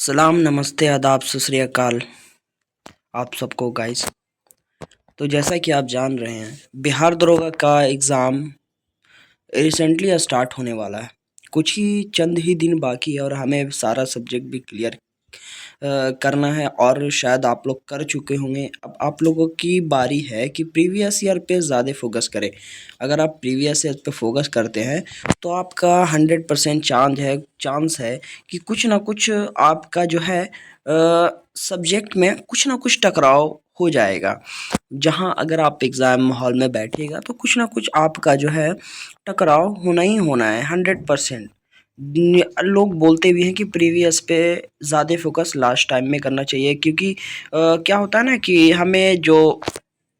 सलाम, नमस्ते, आदाब, सत श्री अकाल आप सबको गाइस। तो जैसा कि आप जान रहे हैं, बिहार दरोगा का एग्ज़ाम रिसेंटली स्टार्ट होने वाला है। कुछ ही चंद ही दिन बाकी है और हमें सारा सब्जेक्ट भी क्लियर करना है और शायद आप लोग कर चुके होंगे। अब आप लोगों की बारी है कि प्रीवियस ईयर पे ज़्यादा फोकस करें। अगर आप प्रीवियस ईयर पे फोकस करते हैं तो आपका 100% चांस है कि कुछ ना कुछ आपका जो है सब्जेक्ट में कुछ ना कुछ टकराव हो जाएगा। जहां अगर आप एग्ज़ाम हॉल में बैठिएगा तो कुछ ना कुछ आपका जो है टकराव होना ही होना है 100%। लोग बोलते भी हैं कि प्रीवियस पे ज़्यादा फोकस लास्ट टाइम में करना चाहिए, क्योंकि क्या होता है ना कि हमें जो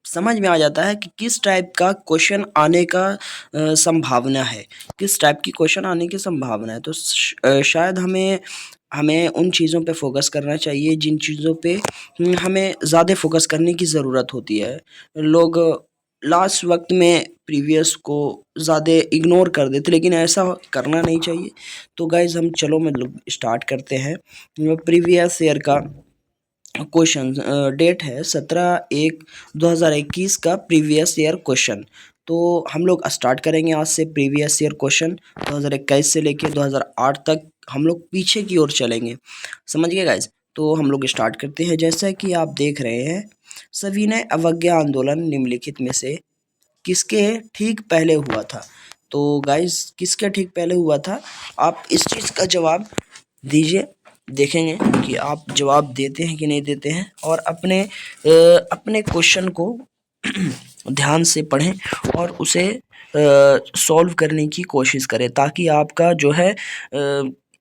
समझ में आ जाता है कि किस टाइप का क्वेश्चन आने का संभावना है, किस टाइप की क्वेश्चन आने की संभावना है। तो शायद हमें हमें उन चीज़ों पे फोकस करना चाहिए जिन चीज़ों पे हमें ज़्यादा फोकस करने की ज़रूरत होती है। लोग लास्ट वक्त में प्रीवियस को ज़्यादा इग्नोर कर देते, लेकिन ऐसा करना नहीं चाहिए। तो गाइज़ हम चलो मतलब स्टार्ट करते हैं। प्रीवियस ईयर का क्वेश्चन डेट है 17/1/2021 का प्रीवियस ईयर क्वेश्चन। तो हम लोग स्टार्ट करेंगे आज से प्रीवियस ईयर क्वेश्चन 2021 से लेके 2008 तक हम लोग पीछे की ओर चलेंगे। समझ गए गाइज? तो हम लोग स्टार्ट करते हैं। जैसा कि आप देख रहे हैं, सविनय अवज्ञा आंदोलन निम्नलिखित में से किसके ठीक पहले हुआ था? तो गाइज किसके ठीक पहले हुआ था, आप इस चीज़ का जवाब दीजिए। देखेंगे कि आप जवाब देते हैं कि नहीं देते हैं, और अपने क्वेश्चन को ध्यान से पढ़ें और उसे सॉल्व करने की कोशिश करें, ताकि आपका जो है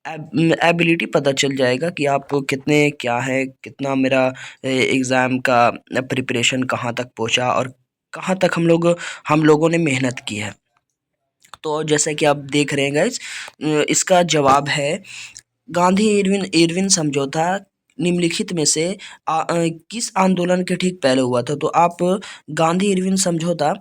एबिलिटी पता चल जाएगा कि आप कितने क्या है, कितना मेरा एग्ज़ाम का प्रिपरेशन कहाँ तक पहुँचा और कहाँ तक हम लोगों ने मेहनत की है। तो जैसा कि आप देख रहे हैं गाइज, इसका जवाब है गांधी इरविन समझौता निम्नलिखित में से किस आंदोलन के ठीक पहले हुआ था? तो आप गांधी इरविन समझौता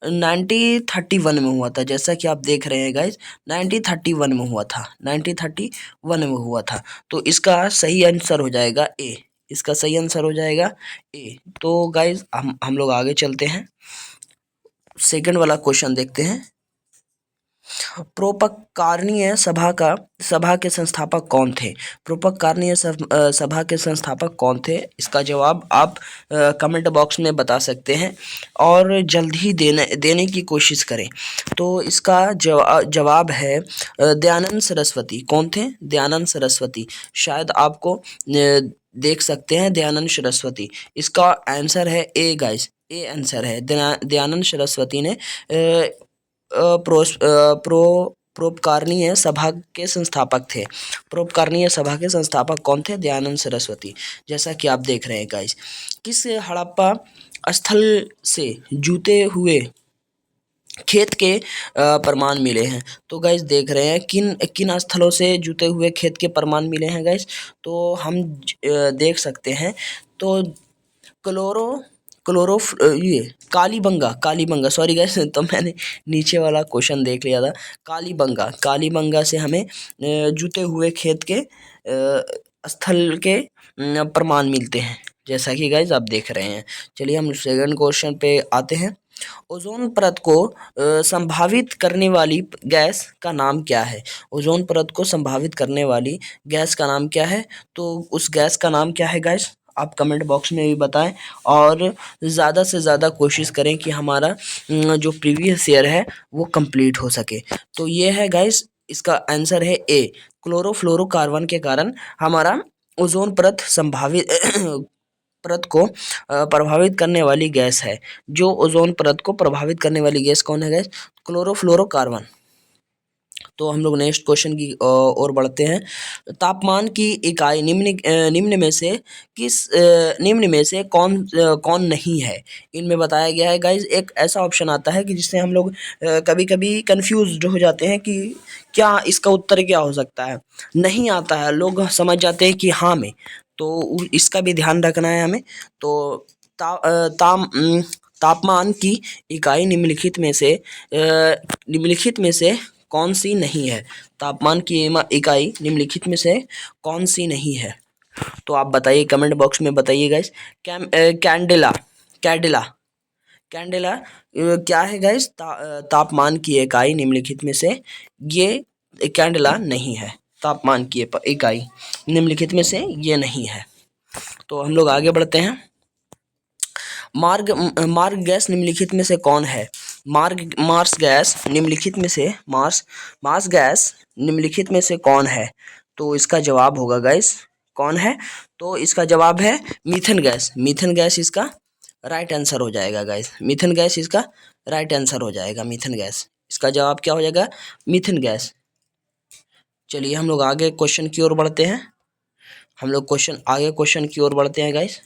1931 में हुआ था। जैसा कि आप देख रहे हैं गाइज, 1931 में हुआ था, 1931 में हुआ था। तो इसका सही आंसर हो जाएगा ए। इसका सही आंसर हो जाएगा ए। तो गाइज हम लोग आगे चलते हैं, सेकंड वाला क्वेश्चन देखते हैं। प्रोपकार्नीय सभा के संस्थापक कौन थे? प्रोपकार्नीय सभा के संस्थापक कौन थे? इसका जवाब आप कमेंट बॉक्स में बता सकते हैं और जल्द ही देने की कोशिश करें। तो इसका जवाब है दयानंद सरस्वती। कौन थे? दयानंद सरस्वती। शायद आपको देख सकते हैं, दयानंद सरस्वती। इसका आंसर है ए गाइस, ए आंसर है। दयानंद सरस्वती ने प्रोपकार्नीय सभा के संस्थापक थे। प्रोपकार्नीय सभा के संस्थापक कौन थे? दयानंद सरस्वती। जैसा कि आप देख रहे हैं गाइस, किस हड़प्पा स्थल से जूते हुए खेत के प्रमाण मिले हैं? तो गाइस देख रहे हैं किन किन स्थलों से जूते हुए खेत के प्रमाण मिले हैं गाइस। तो हम देख सकते हैं। तो ये कालीबंगा, सॉरी गाइस, तो मैंने नीचे वाला क्वेश्चन देख लिया था। कालीबंगा से हमें जूते हुए खेत के स्थल के प्रमाण मिलते हैं, जैसा कि गाइस आप देख रहे हैं। चलिए हम सेकंड क्वेश्चन पे आते हैं। ओजोन परत को संभावित करने वाली गैस का नाम क्या है? ओजोन परत को संभावित करने वाली गैस का नाम क्या है? तो उस गैस का नाम क्या है गाइस? आप कमेंट बॉक्स में भी बताएं और ज़्यादा से ज़्यादा कोशिश करें कि हमारा जो प्रीवियस ईयर है वो कंप्लीट हो सके। तो ये है गाइस, इसका आंसर है ए। क्लोरोफ्लोरोकार्बन के कारण हमारा ओजोन परत संभावित परत को प्रभावित करने वाली गैस है। जो ओजोन परत को प्रभावित करने वाली गैस कौन है गैस? क्लोरोफ्लोरोकार्बन। तो हम लोग नेक्स्ट क्वेश्चन की ओर बढ़ते हैं। तापमान की इकाई निम्न में से कौन नहीं है? इनमें बताया गया है गाइज, एक ऐसा ऑप्शन आता है कि जिससे हम लोग कभी कभी कंफ्यूज्ड हो जाते हैं कि क्या इसका उत्तर क्या हो सकता है। नहीं आता है, लोग समझ जाते हैं कि हाँ में, तो इसका भी ध्यान रखना है हमें। तो तापमान की इकाई निम्नलिखित में से कौन सी नहीं है? तापमान की इकाई निम्नलिखित में से कौन सी नहीं है? तो आप बताइए, कमेंट बॉक्स में बताइए गाइस। कैंडेला, कैंडेला, कैंडेला क्या है गाइस? तापमान की इकाई निम्नलिखित में से ये कैंडेला नहीं है। तापमान की इकाई निम्नलिखित में से ये नहीं है। तो हम लोग आगे बढ़ते हैं। मार्ग मार्ग गैस निम्नलिखित में से कौन है? मार्स गैस निम्नलिखित में से मार्स गैस निम्नलिखित में से कौन है? तो इसका जवाब होगा गाइस, कौन है? तो इसका जवाब है मीथेन गैस। मीथेन गैस इसका राइट आंसर हो जाएगा गाइस। मीथेन गैस इसका राइट आंसर हो जाएगा। मीथेन गैस इसका जवाब क्या हो जाएगा? Methane gas. चलिए हम लोग आगे क्वेश्चन की ओर बढ़ते हैं। क्वेश्चन की ओर बढ़ते हैं गाइस।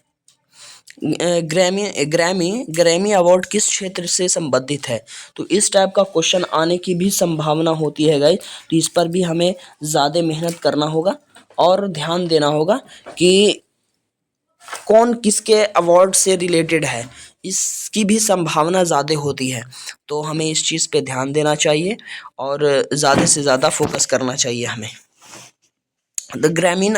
ग्रैमी अवार्ड किस क्षेत्र से संबंधित है? तो इस टाइप का क्वेश्चन आने की भी संभावना होती है गाइस। तो इस पर भी हमें ज़्यादा मेहनत करना होगा और ध्यान देना होगा कि कौन किसके अवार्ड से रिलेटेड है, इसकी भी संभावना ज़्यादा होती है। तो हमें इस चीज़ पे ध्यान देना चाहिए और ज़्यादा से ज़्यादा फोकस करना चाहिए हमें। द ग्रैमी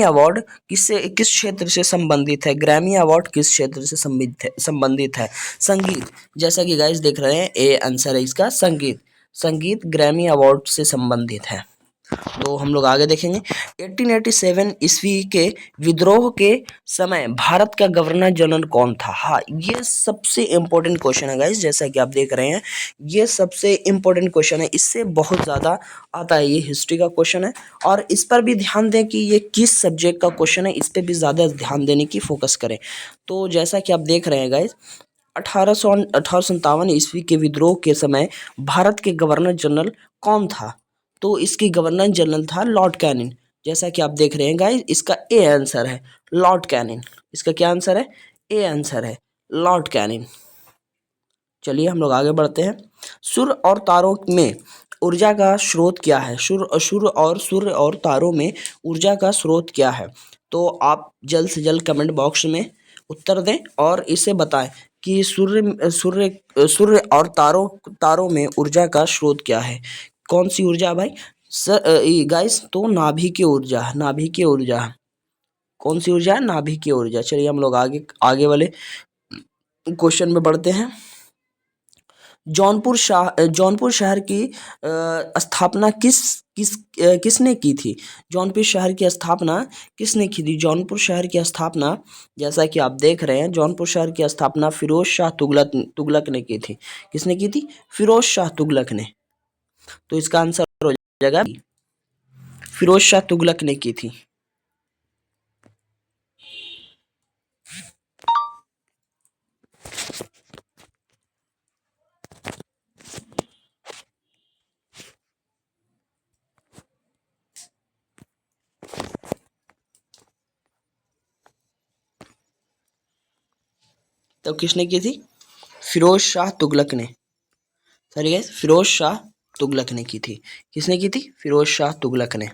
अवार्ड किस क्षेत्र से संबंधित है? ग्रैमी अवार्ड किस क्षेत्र से संबंधित है? संगीत। जैसा कि गाइस देख रहे हैं, ए आंसर है इसका संगीत। संगीत ग्रैमी अवार्ड से संबंधित है। तो हम लोग आगे देखेंगे। 1887 ईस्वी के विद्रोह के समय भारत का गवर्नर जनरल कौन था? हाँ, ये सबसे इम्पोर्टेंट क्वेश्चन है गाइस। जैसा कि आप देख रहे हैं, ये सबसे इम्पोर्टेंट क्वेश्चन है। इससे बहुत ज़्यादा आता है, ये हिस्ट्री का क्वेश्चन है। और इस पर भी ध्यान दें कि ये किस सब्जेक्ट का क्वेश्चन है, इस पर भी ज़्यादा ध्यान देने की फोकस करें। तो जैसा कि आप देख रहे हैं गाइस, 1857 ईस्वी के विद्रोह के समय भारत के गवर्नर जनरल कौन था? तो इसकी गवर्नर जनरल था लॉर्ड कैनिंग। जैसा कि आप देख रहे हैं गाइस, इसका ए आंसर है लॉर्ड कैनिंग। इसका क्या आंसर है? ए आंसर है लॉर्ड कैनिंग। चलिए हम लोग आगे बढ़ते हैं। सूर्य और तारों में ऊर्जा का स्रोत क्या है? सूर्य और तारों में ऊर्जा का स्रोत क्या है? तो आप जल्द से जल्द कमेंट बॉक्स में उत्तर दें और इसे बताएं कि सूर्य और तारों में ऊर्जा का स्रोत क्या है? कौन सी ऊर्जा भाई? गाइस, तो नाभिकीय ऊर्जा, नाभिकीय ऊर्जा। कौन सी ऊर्जा है? नाभिकीय ऊर्जा। चलिए हम लोग आगे वाले क्वेश्चन में बढ़ते हैं। जौनपुर शहर की स्थापना किसने की थी? जौनपुर शहर की स्थापना किसने की थी? जौनपुर शहर की स्थापना, जैसा कि आप देख रहे हैं, जौनपुर शहर की स्थापना फिरोज शाह तुगलक ने की थी। किसने की थी? फिरोज शाह तुगलक ने। तो इसका आंसर हो जाएगा फिरोज शाह तुगलक ने की थी। तो किसने की थी? फिरोज शाह तुगलक ने। सॉरी गाइस, फिरोज शाह तुगलक ने की थी। किसने की थी? फिरोज शाह तुगलक ने।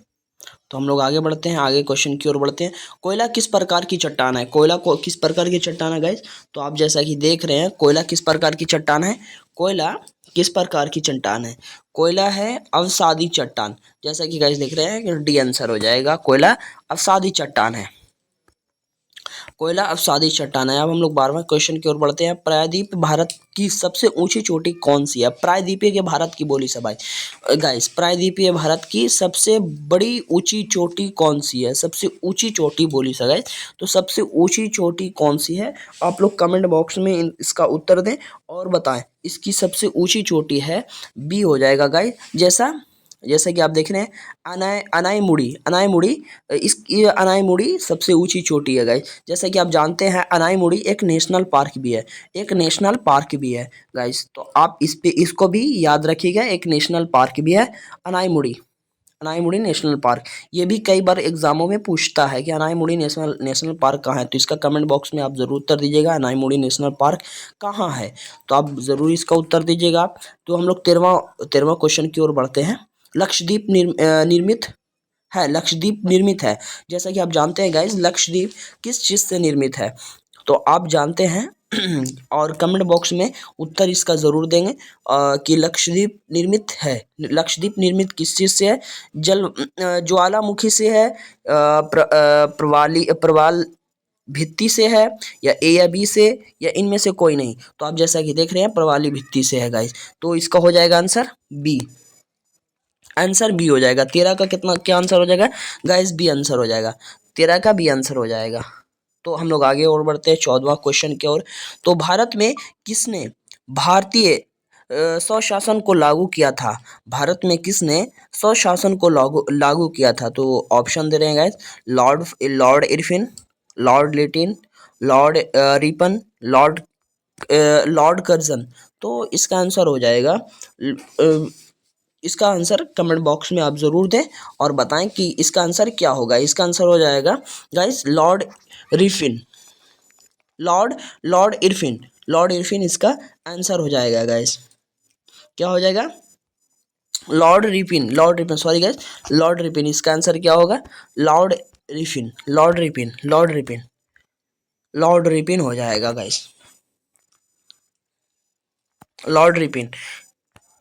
तो हम लोग आगे बढ़ते हैं, आगे क्वेश्चन की ओर बढ़ते हैं। कोयला किस प्रकार की चट्टान है? कोयला को किस प्रकार की चट्टान है गाइस? तो आप जैसा कि देख रहे हैं, कोयला किस प्रकार की चट्टान है? कोयला किस प्रकार की चट्टान है? कोयला है अवसादी चट्टान। जैसा कि गाइस देख रहे हैं कि डी आंसर हो जाएगा, कोयला अवसादी चट्टान है। कोयला अवसादी चट्टान है। अब हम लोग 12वें क्वेश्चन की ओर बढ़ते हैं। प्रायद्वीप भारत की सबसे ऊंची चोटी कौन सी है? प्रायद्वीपीय के भारत की बोली सब गाइस, प्रायद्वीपीय भारत की सबसे बड़ी ऊंची चोटी कौन सी है? सबसे ऊंची चोटी बोली सब गाइस। तो सबसे ऊंची चोटी कौन सी है? आप लोग कमेंट बॉक्स में इसका उत्तर दें और बताएं। इसकी सबसे ऊंची चोटी है, बी हो जाएगा गाइस। जैसा कि आप देख रहे हैं, अनाईमुड़ी, ये अनाईमुड़ी सबसे ऊंची चोटी है गाइस। जैसा कि आप जानते हैं, अनाईमुड़ी एक नेशनल पार्क भी है, एक नेशनल पार्क भी है गाइस। तो आप इसको भी याद रखिएगा, एक नेशनल पार्क भी है अनाईमुड़ी। अनाईमुड़ी नेशनल पार्क, ये भी कई बार एग्जामों में पूछता है कि अनाईमुड़ी नेशनल पार्क कहाँ है। तो इसका कमेंट बॉक्स में आप जरूर उत्तर दीजिएगा, अनाईमुड़ी नेशनल पार्क कहाँ है। तो आप जरूर इसका उत्तर दीजिएगा। तो हम लोग तेरहवां क्वेश्चन की ओर बढ़ते हैं। लक्षद्वीप लक्षद्वीप निर्मित है। जैसा कि आप जानते हैं गाइस, लक्षद्वीप किस चीज़ से निर्मित है? तो आप जानते हैं और कमेंट बॉक्स में उत्तर इसका ज़रूर देंगे कि लक्षद्वीप निर्मित है, लक्षद्वीप निर्मित किस चीज़ से है? ज्वालामुखी से है, प्रवाल भित्ति से है, या ए या बी से, या इनमें से कोई नहीं। तो आप जैसा कि देख रहे हैं प्रवाली भित्ति से है गाइस, तो इसका हो जाएगा आंसर बी। आंसर बी हो जाएगा। 13 का क्या आंसर हो जाएगा गाइस? बी आंसर हो जाएगा। 13 का बी आंसर हो जाएगा। तो हम लोग आगे और बढ़ते हैं 14वां क्वेश्चन की ओर। तो भारत में किसने भारतीय स्वशासन को लागू किया था? भारत में किसने स्वशासन को लागू किया था? तो ऑप्शन दे रहे हैं guys, Lord Irwin, Lord Lytton, Lord Ripon, Lord Curzon. तो इसका आंसर हो जाएगा, इसका आंसर कमेंट बॉक्स में आप ज़रूर दें और बताएं कि इसका आंसर क्या होगा। इसका आंसर हो जाएगा गाइस लॉर्ड रिफिन, लॉर्ड इरफिन इसका आंसर हो जाएगा गाइस। क्या हो जाएगा? Lord Ripon, sorry guys, Lord Ripon इसका आंसर क्या होगा? लॉर्ड रिपिन हो जाएगा गाइस। लॉर्ड रिपिन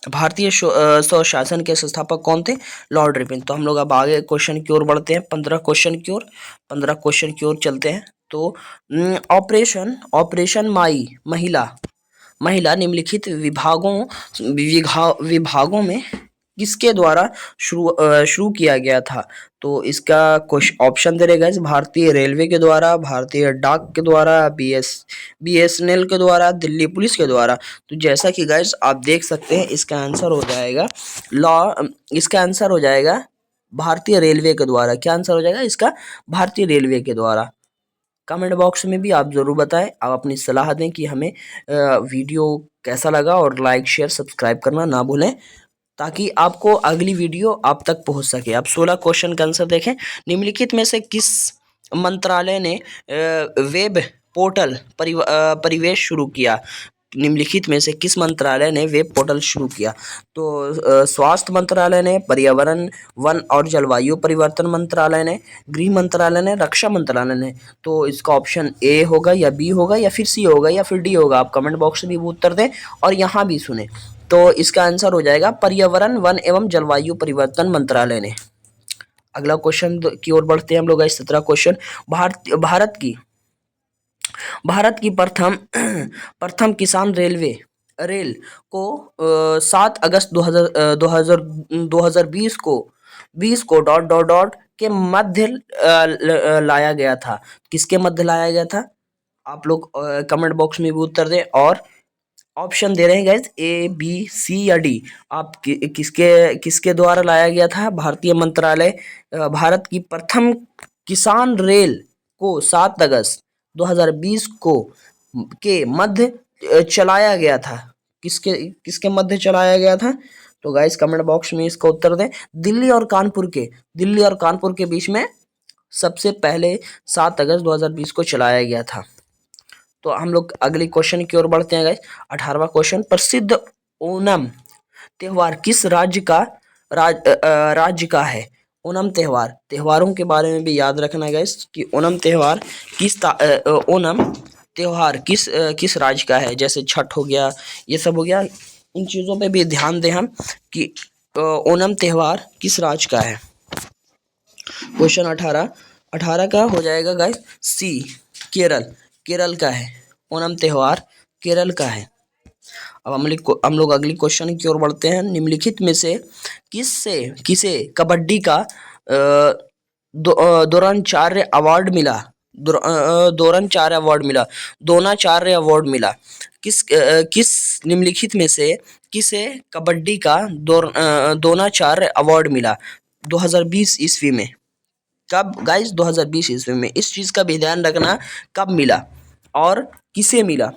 भारतीय स्वशासन के संस्थापक कौन थे? Lord Ripon. तो हम लोग अब आगे क्वेश्चन की ओर बढ़ते हैं, 15 क्वेश्चन की ओर चलते हैं। तो ऑपरेशन महिला निम्नलिखित विभागों में किसके द्वारा शुरू किया गया था? तो इसका ऑप्शन दे रहेगा, भारतीय रेलवे के द्वारा, भारतीय डाक के द्वारा, बीएसएनएल के द्वारा, दिल्ली पुलिस के द्वारा। तो जैसा कि गाइस आप देख सकते हैं इसका आंसर हो जाएगा इसका आंसर हो जाएगा भारतीय रेलवे के द्वारा। क्या आंसर हो जाएगा इसका? भारतीय रेलवे के द्वारा। कमेंट बॉक्स में भी आप ज़रूर बताएं, आप अपनी सलाह दें कि हमें वीडियो कैसा लगा, और लाइक शेयर सब्सक्राइब करना ना भूलें ताकि आपको अगली वीडियो आप तक पहुंच सके। आप 16 क्वेश्चन का आंसर देखें। निम्नलिखित में से किस मंत्रालय ने वेब पोर्टल परिवेश शुरू किया? निम्नलिखित में से किस मंत्रालय ने वेब पोर्टल शुरू किया? तो स्वास्थ्य मंत्रालय ने, पर्यावरण वन और जलवायु परिवर्तन मंत्रालय ने, गृह मंत्रालय ने, रक्षा मंत्रालय ने। तो इसका ऑप्शन ए होगा, या बी होगा, या फिर सी होगा, या फिर डी होगा। आप कमेंट बॉक्स में भी उत्तर दें और यहाँ भी सुने। तो इसका आंसर हो जाएगा पर्यावरण वन एवं जलवायु परिवर्तन मंत्रालय ने। अगला क्वेश्चन की ओर बढ़ते हैं हम लोग। 17 क्वेश्चन, भारत की प्रथम किसान रेल को 7 अगस्त 2020 को डॉट डॉट डॉट के मध्य लाया गया था। किसके मध्य लाया गया था? आप लोग कमेंट बॉक्स में भी उत्तर दें, और ऑप्शन दे रहे हैं गाइज, ए बी सी या डी। आप किसके द्वारा लाया गया था? भारतीय मंत्रालय भारत की प्रथम किसान रेल को 7 अगस्त 2020 को के मध्य चलाया गया था। किसके मध्य चलाया गया था? तो गाइस कमेंट बॉक्स में इसका उत्तर दें। दिल्ली और कानपुर के बीच में सबसे पहले 7 अगस्त 2020 को चलाया गया था। तो हम लोग अगले क्वेश्चन की ओर बढ़ते हैं गाइस। 18वां क्वेश्चन, प्रसिद्ध ओणम त्योहार किस राज्य का है? ओणम त्योहारों के बारे में भी याद रखना गाइस कि ओणम त्योहार किस राज्य का है। जैसे छठ हो गया, ये सब हो गया, इन चीज़ों पे भी ध्यान दें हम कि ओणम त्योहार किस राज्य का है। क्वेश्चन 18 का हो जाएगा गाइस सी, केरल का है। ओणम त्योहार केरल का है। अब हम लोग अगली क्वेश्चन की ओर बढ़ते हैं। निम्नलिखित में से किसे कबड्डी का द्रोणाचार्य अवार्ड मिला? किस निम्नलिखित में से किसे कबड्डी का द्रोणाचार्य अवार्ड मिला 2020 ईस्वी में? कब गाइस? 2020 ईस्वी में। इस चीज़ का भी ध्यान रखना, कब मिला और किसे मिला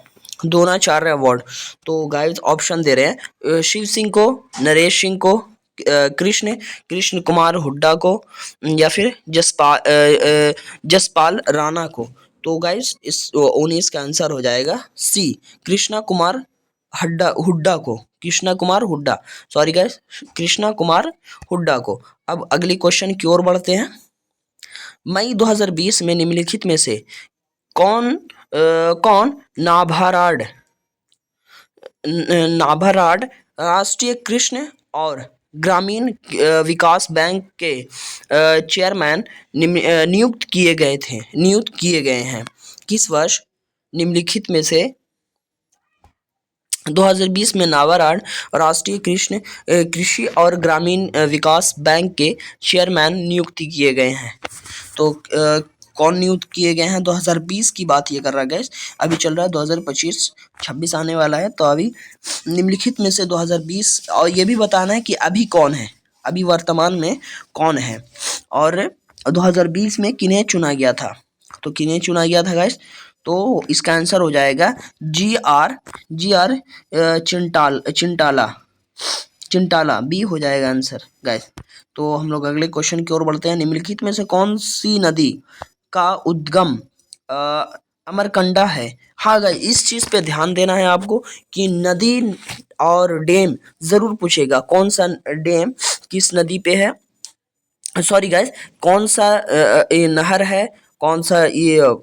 द्रोणाचार्य अवार्ड। तो गाइस ऑप्शन दे रहे हैं, शिव सिंह को, नरेश सिंह को, कृष्ण कुमार हुड्डा को, या फिर जसपाल राणा को। तो गाइस इस 19 का आंसर हो जाएगा सी, कृष्णा कुमार हुड्डा, सॉरी गाइस, कृष्णा कुमार हुड्डा को। अब अगली क्वेश्चन की ओर बढ़ते हैं। मई 2020 में निम्नलिखित में से कौन कौन? नाभाराड राष्ट्रीय कृषि और ग्रामीण विकास बैंक के चेयरमैन नियुक्त किए गए हैं। किस वर्ष निम्नलिखित में से 2020 में नाबार्ड राष्ट्रीय कृषि और ग्रामीण विकास बैंक के चेयरमैन नियुक्त किए गए हैं? तो कौन नियुक्त किए गए हैं? 2020 की बात ये कर रहा है गैस, अभी चल रहा है 2025-26 आने वाला है, तो अभी निम्नलिखित में से 2020, और ये भी बताना है कि अभी कौन है, अभी वर्तमान में कौन है, और 2020 में किन्हें चुना गया था। तो किन्हें चुना गया था गैस? तो इसका आंसर हो जाएगा जी आर चिंटाला, बी हो जाएगा आंसर गाइस। तो हम लोग अगले क्वेश्चन की ओर बढ़ते हैं। निम्नलिखित में से कौन सी नदी का उद्गम अमरकंडा है? हाँ गाइस, इस चीज पे ध्यान देना है आपको कि नदी और डैम जरूर पूछेगा, कौन सा डैम किस नदी पे है, सॉरी गाइस, कौन सा ये नहर है, कौन सा ये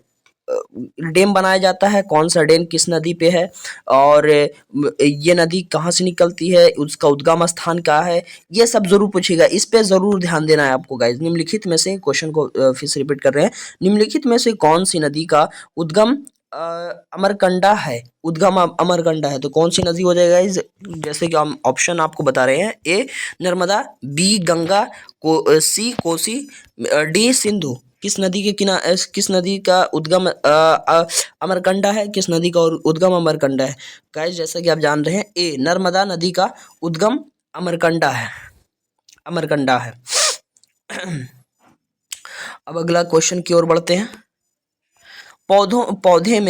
डैम बनाया जाता है, कौन सा डैम किस नदी पे है, और ये नदी कहाँ से निकलती है, उसका उद्गम स्थान क्या है, ये सब जरूर पूछेगा। इस पे जरूर ध्यान देना है आपको गाइस। निम्नलिखित में से, क्वेश्चन को फिर से रिपीट कर रहे हैं, निम्नलिखित में से कौन सी नदी का उद्गम अमरकंडा है? उद्गम अमरकंडा है, तो कौन सी नदी हो जाएगा? जैसे कि हम ऑप्शन आपको बता रहे हैं, ए नर्मदा, बी गंगा, सी कोसी, डी सिंधु। किस नदी का उद्गम अमरकंडा है? किस नदी का उद्गम अमरकंडा है? गाइस जैसा कि आप जान रहे हैं, ए नर्मदा नदी का उद्गम अमरकंडा है। अब अगला क्वेश्चन की ओर बढ़ते हैं। पौधे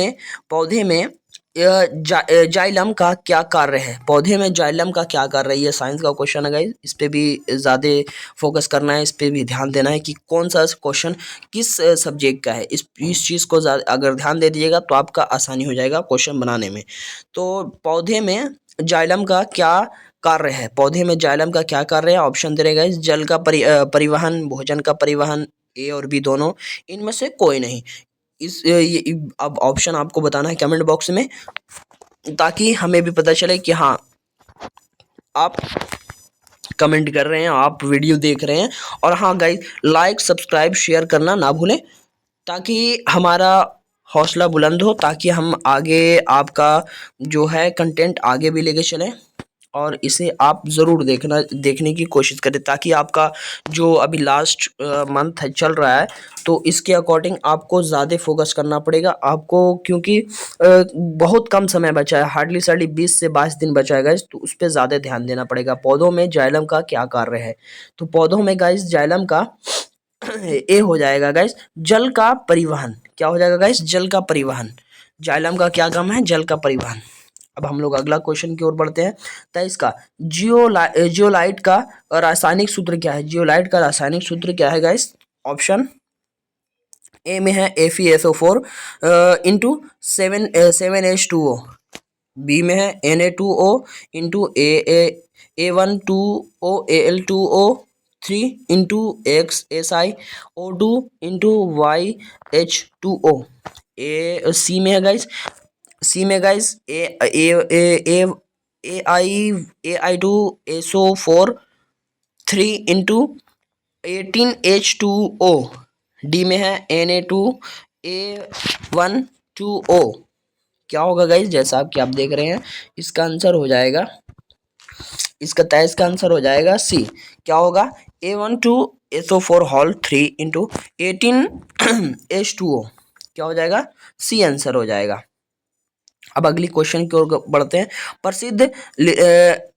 में जाइलम का क्या कार्य है? पौधे में जाइलम का क्या कार्य है? ये साइंस का क्वेश्चन है गाइस, इस पे भी ज़्यादा फोकस करना है, इस पे भी ध्यान देना है कि कौन सा क्वेश्चन किस सब्जेक्ट का है। इस चीज़ को अगर ध्यान दे दीजिएगा तो आपका आसानी हो जाएगा क्वेश्चन बनाने में। तो पौधे में जाइलम का क्या कार्य है? पौधे में जाइलम का क्या कार्य है? ऑप्शन दे रहे गाइस, जल का परिवहन, भोजन का परिवहन, ए और बी दोनों, इनमें से कोई नहीं। अब ऑप्शन आपको बताना है कमेंट बॉक्स में, ताकि हमें भी पता चले कि हाँ आप कमेंट कर रहे हैं, आप वीडियो देख रहे हैं। और हाँ गाइस, लाइक सब्सक्राइब शेयर करना ना भूलें, ताकि हमारा हौसला बुलंद हो, ताकि हम आगे आपका जो है कंटेंट आगे भी लेके चलें, और इसे आप ज़रूर देखने की कोशिश करें, ताकि आपका जो अभी लास्ट मंथ है चल रहा है, तो इसके अकॉर्डिंग आपको ज़्यादा फोकस करना पड़ेगा आपको, क्योंकि बहुत कम समय बचा है, हार्डली 20 से 22 दिन बचा है गाइस, तो उस पर ज़्यादा ध्यान देना पड़ेगा। पौधों में जाइलम का क्या कार्य है? तो पौधों में गाइस जाइलम का ए हो जाएगा गाइस, जल का परिवहन। क्या हो जाएगा गाइस? जल का परिवहन। जाइलम का क्या काम है? जल का परिवहन। अब हम लोग अगला क्वेश्चन की ओर बढ़ते हैं। 23 का जियोलाइट का रासायनिक सूत्र क्या है? जियोलाइट का रासायनिक सूत्र क्या है गाइस? ऑप्शन ए में है FeSO4 इंटू 7H2O, बी में है Na2O into A1 2O Al2O 3 into XSiO2 into YH2O, सी में है guys, AI2SO4 3 into 18H2O, D में है Na2A12O। क्या होगा गाइस? जैसा कि आप देख रहे हैं, इसका आंसर हो जाएगा, इसका 23 का आंसर हो जाएगा सी। क्या होगा? A12SO4 होल 3 इंटू 18H2O, क्या हो जाएगा? सी आंसर हो जाएगा। अब अगली क्वेश्चन की ओर बढ़ते हैं। प्रसिद्ध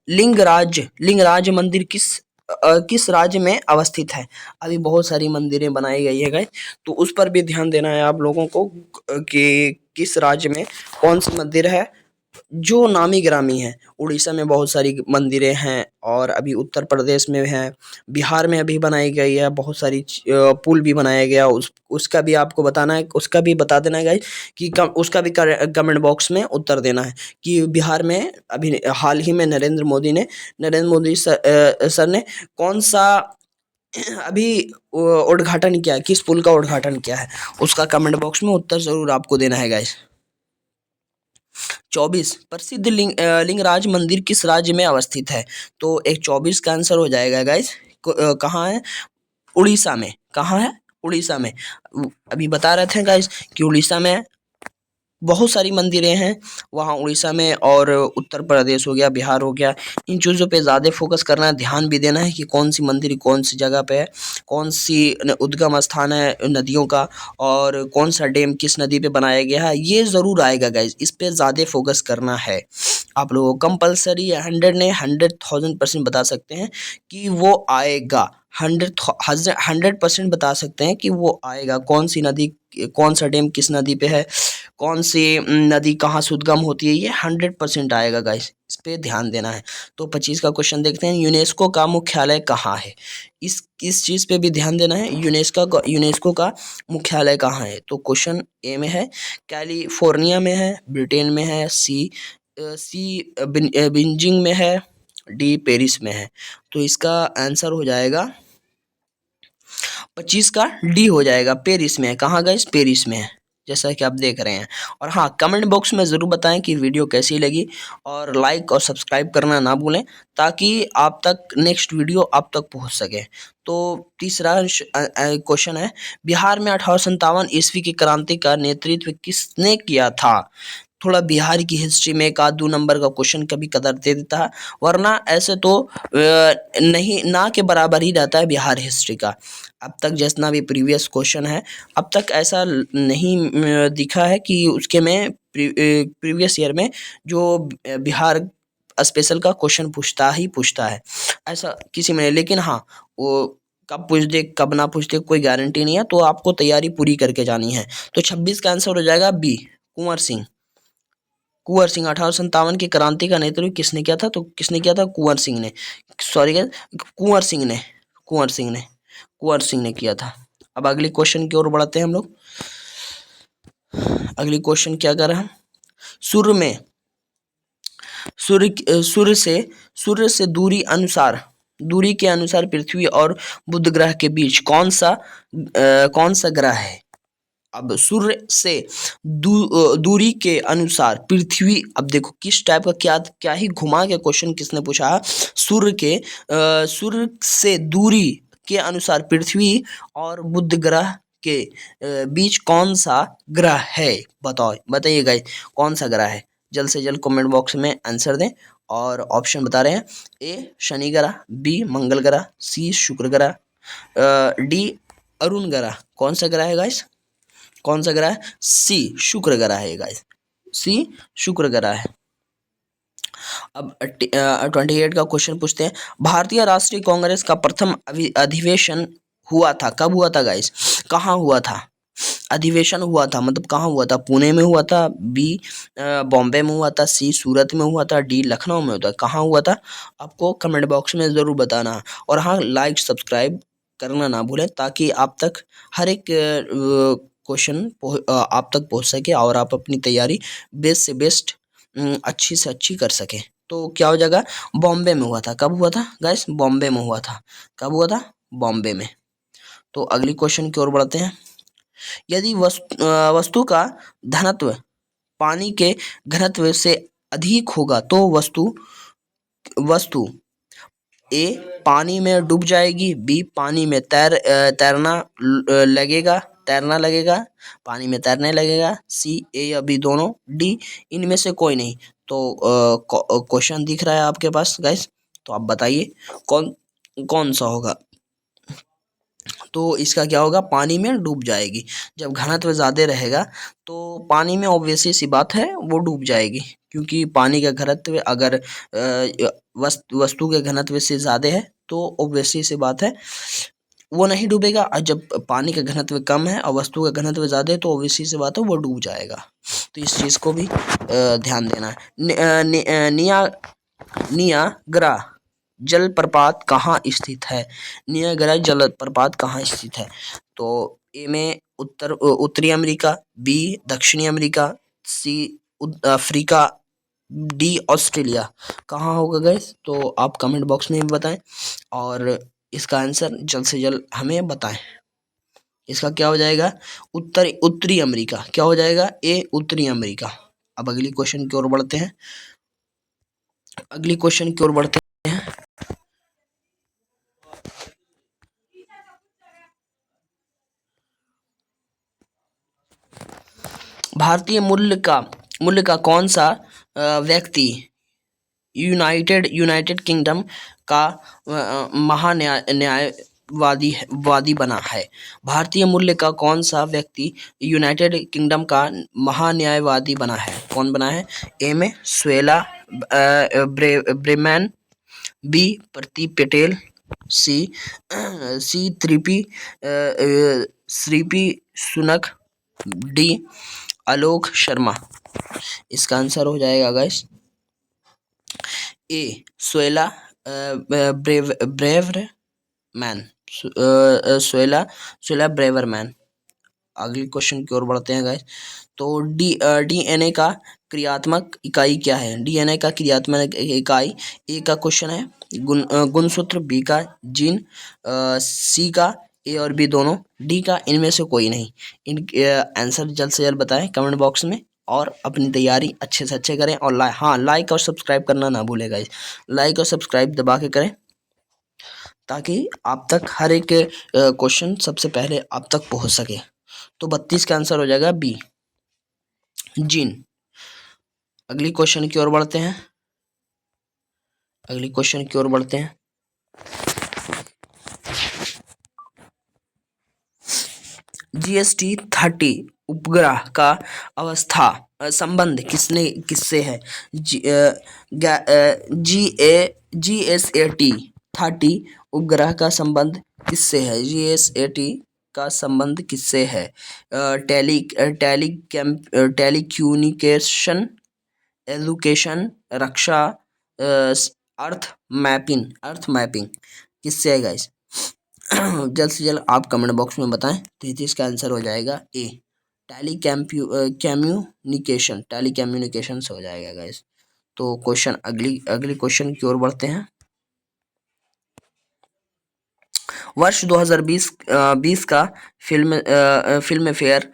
लिंगराज मंदिर किस राज्य में अवस्थित है? अभी बहुत सारी मंदिरें बनाई गई है गाइस, तो उस पर भी ध्यान देना है आप लोगों को कि किस राज्य में कौन सी मंदिर है जो नामी ग्रामी है। उड़ीसा में बहुत सारी मंदिरें हैं, और अभी उत्तर प्रदेश में है, बिहार में अभी बनाई गई है, बहुत सारी पुल भी बनाया गया, उसका भी आपको बताना है, उसका भी बता देना है गाइस कि उसका भी कमेंट बॉक्स में उत्तर देना है कि बिहार में अभी हाल ही में नरेंद्र मोदी सर ने कौन सा अभी उद्घाटन किया है, किस पुल का उद्घाटन किया है, उसका कमेंट बॉक्स में उत्तर जरूर आपको देना है गाइस। 24 प्रसिद्ध लिंगराज मंदिर किस राज्य में अवस्थित है? तो एक 24 का आंसर हो जाएगा गाइस। कहाँ है? उड़ीसा में। कहाँ है? उड़ीसा में। अभी बता रहे थे गाइस कि उड़ीसा में बहुत सारी मंदिरें हैं वहाँ उड़ीसा में, और उत्तर प्रदेश हो गया, बिहार हो गया, इन चीज़ों पे ज़्यादा फोकस करना है, ध्यान भी देना है कि कौन सी मंदिर कौन सी जगह पे है, कौन सी उद्गम स्थान है नदियों का, और कौन सा डैम किस नदी पे बनाया गया है, ये ज़रूर आएगा गाइज। इस पे ज़्यादा फोकस करना है आप लोगों को। कंपल्सरी 100% बता सकते हैं कि वो आएगा। 100% बता सकते हैं कि वो आएगा। कौन सी नदी, कौन सा डैम किस नदी पे है, कौन सी नदी कहाँ से उद्गम होती है, ये 100% आएगा गाइस। इस पे ध्यान देना है। तो 25 का क्वेश्चन देखते हैं। यूनेस्को का मुख्यालय कहाँ है? इस चीज़ पे भी ध्यान देना है। यूनेस्को का मुख्यालय कहाँ है? तो क्वेश्चन ए में है कैलिफोर्निया में है, ब्रिटेन में है, बीजिंग में है, डी पेरिस में है। तो इसका आंसर हो जाएगा 25 का डी हो जाएगा, पेरिस में है। कहाँ गए? पेरिस में है, जैसा कि आप देख रहे हैं। और हाँ, कमेंट बॉक्स में ज़रूर बताएं कि वीडियो कैसी लगी, और लाइक और सब्सक्राइब करना ना भूलें ताकि आप तक नेक्स्ट वीडियो आप तक पहुंच सके। तो तीसरा क्वेश्चन है, बिहार में 1857 ईस्वी की क्रांति का नेतृत्व किसने किया था? थोड़ा बिहार की हिस्ट्री में एक आध 2 नंबर का क्वेश्चन कभी कदर दे देता है, वरना ऐसे तो नहीं, ना के बराबर ही रहता है बिहार हिस्ट्री का। अब तक जितना भी प्रीवियस क्वेश्चन है, अब तक ऐसा नहीं दिखा है कि उसके में प्रीवियस ईयर में जो बिहार स्पेशल का क्वेश्चन पूछता है, ऐसा किसी में नहीं। लेकिन हाँ, वो कब पूछ दे कब ना पूछ दे कोई गारंटी नहीं है, तो आपको तैयारी पूरी करके जानी है। तो 26 का आंसर हो जाएगा बी, कुंवर सिंह। 1857 की क्रांति का नेतृत्व किसने किया था? तो किसने किया था? कुंवर सिंह ने। सॉरी, कुंवर सिंह ने कुंवर सिंह ने किया था। अब अगले क्वेश्चन की ओर बढ़ते हैं हम लोग। अगली क्वेश्चन क्या कर रहे हैं? सूर्य में सूर्य से दूरी के अनुसार पृथ्वी और बुध ग्रह के बीच कौन सा ग्रह है? अब सूर्य से दूरी के अनुसार पृथ्वी, अब देखो किस टाइप का, क्या ही घुमा के क्वेश्चन किसने पूछा। सूर्य से दूरी के अनुसार पृथ्वी और बुध ग्रह के बीच कौन सा ग्रह है? बताइए गाइस, कौन सा ग्रह है? जल्द से जल्द कमेंट बॉक्स में आंसर दें। और ऑप्शन बता रहे हैं, ए शनि ग्रह, बी मंगल ग्रह, सी शुक्र ग्रह, डी अरुण ग्रह। कौन सा ग्रह है गाइस? कौन सा ग्रह है? सी शुक्र ग्रह है गाइस, सी शुक्र ग्रह है। अब 28 का क्वेश्चन पूछते हैं। भारतीय राष्ट्रीय कांग्रेस का प्रथम अधिवेशन हुआ था, कब हुआ था गाइस? कहाँ हुआ था? अधिवेशन हुआ था मतलब कहाँ हुआ था? पुणे में हुआ था, बी बॉम्बे में हुआ था, सी सूरत में हुआ था, डी लखनऊ में हुआ था। कहाँ हुआ था? आपको कमेंट बॉक्स में ज़रूर बताना। और हाँ, लाइक सब्सक्राइब करना ना भूलें ताकि आप तक हर एक क्वेश्चन आप तक पहुंच सके और आप अपनी तैयारी बेस्ट से बेस्ट अच्छी से अच्छी कर सकें। तो क्या हो जाएगा? बॉम्बे में हुआ था। कब हुआ था गाइस? बॉम्बे में हुआ था। कब हुआ था? बॉम्बे में। तो अगली क्वेश्चन की ओर बढ़ते हैं। यदि वस्तु का घनत्व पानी के घनत्व से अधिक होगा तो वस्तु ए पानी में डूब जाएगी, बी पानी में तैरना लगेगा, पानी में तैरने लगेगा, सी ए या बी दोनों, डी इनमें से कोई नहीं। तो क्वेश्चन दिख रहा है आपके पास गाइस, तो आप बताइए कौन सा होगा? तो इसका क्या होगा? पानी में डूब जाएगी। जब घनत्व ज़्यादा रहेगा तो पानी में ऑब्वियसली सी बात है वो डूब जाएगी, क्योंकि पानी का घनत्व अगर वस्तु के घनत्व से ज़्यादा है तो ऑब्वियसली सी बात है वो नहीं डूबेगा। और जब पानी का घनत्व कम है और वस्तु का घनत्व ज़्यादा है तो ऑब्वियसली सी बात है वो डूब जाएगा। तो इस चीज़ को भी ध्यान देना है। नियाग्रा जलप्रपात कहाँ स्थित है? नियाग्रा जलप्रपात कहाँ स्थित है? तो ए में उत्तरी अमेरिका, बी दक्षिणी America, C Africa, D Australia. कहाँ होगा गाइस? तो आप कमेंट बॉक्स में भी बताएं और इसका आंसर जल्द से जल्द हमें बताएं। इसका क्या हो जाएगा? उत्तरी अमेरिका। क्या हो जाएगा? ए उत्तरी अमेरिका। अब अगली क्वेश्चन की ओर बढ़ते हैं। अगली क्वेश्चन की ओर बढ़ते हैं। भारतीय मूल्य का कौन सा व्यक्ति यूनाइटेड किंगडम का वादी बना है? भारतीय मूल्य का कौन सा व्यक्ति यूनाइटेड किंगडम का महान्यायवादी बना है? कौन बना है? ए में Suella Braverman, B Pradeep Patel, C श्रीपी सुनक, डी आलोक शर्मा। इसका आंसर हो जाएगा guys A Suella Braverman, Suella Braverman. अगली क्वेश्चन की ओर बढ़ते हैं गाइस। तो डीएनए का क्रियात्मक इकाई क्या है? डीएनए का क्रियात्मक इकाई, ए का क्वेश्चन है गुणसूत्र, बी का जीन, सी का ए और बी दोनों, डी का इनमें से कोई नहीं। इन आंसर जल्द से जल्द बताएं कमेंट बॉक्स में और अपनी तैयारी अच्छे से अच्छे करें। और लाइक और सब्सक्राइब करना ना भूलें गाइस। लाइक और सब्सक्राइब दबा के करें ताकि आप तक हर एक क्वेश्चन सबसे पहले आप तक पहुंच सके। तो 32 का आंसर हो जाएगा बी जीन। अगली क्वेश्चन की ओर बढ़ते हैं। अगली क्वेश्चन की ओर बढ़ते हैं। GS-30 उपग्रह का अवस्था संबंध किससे है? GSAT-30 उपग्रह का संबंध किससे है? GSAT का संबंध किससे है? टेलीकम्युनिकेशन, एजुकेशन, रक्षा, अर्थ मैपिंग किससे है गाइस? जल्द से जल्द आप कमेंट बॉक्स में बताएं। तो इसका आंसर हो जाएगा ए टेलीकम्युनिकेशन से हो जाएगा गाइस। तो क्वेश्चन अगली क्वेश्चन की ओर बढ़ते हैं। वर्ष 2020 का film fair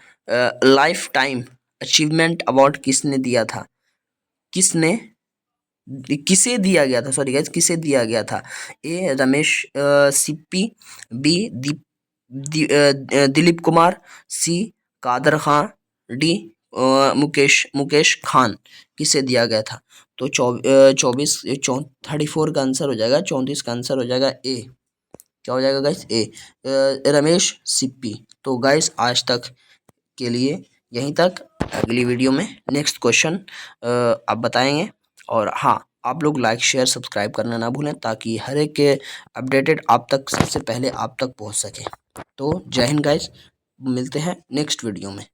life time achievement award किसे दिया था? ए रमेश सिप्पी, बी दिलीप कुमार, सी कादर खान, डी मुकेश खान। किसे दिया गया था? तो 34 का आंसर हो जाएगा, 34 का आंसर हो जाएगा ए। क्या हो जाएगा गाइस? ए रमेश सिप्पी। तो गाइस आज तक के लिए यहीं तक। अगली वीडियो में नेक्स्ट क्वेश्चन आप बताएंगे। और हाँ, आप लोग लाइक शेयर सब्सक्राइब करना ना भूलें ताकि हर एक के अपडेटेड आप तक सबसे पहले आप तक पहुंच सके। तो जय हिंद गाइस, मिलते हैं नेक्स्ट वीडियो में।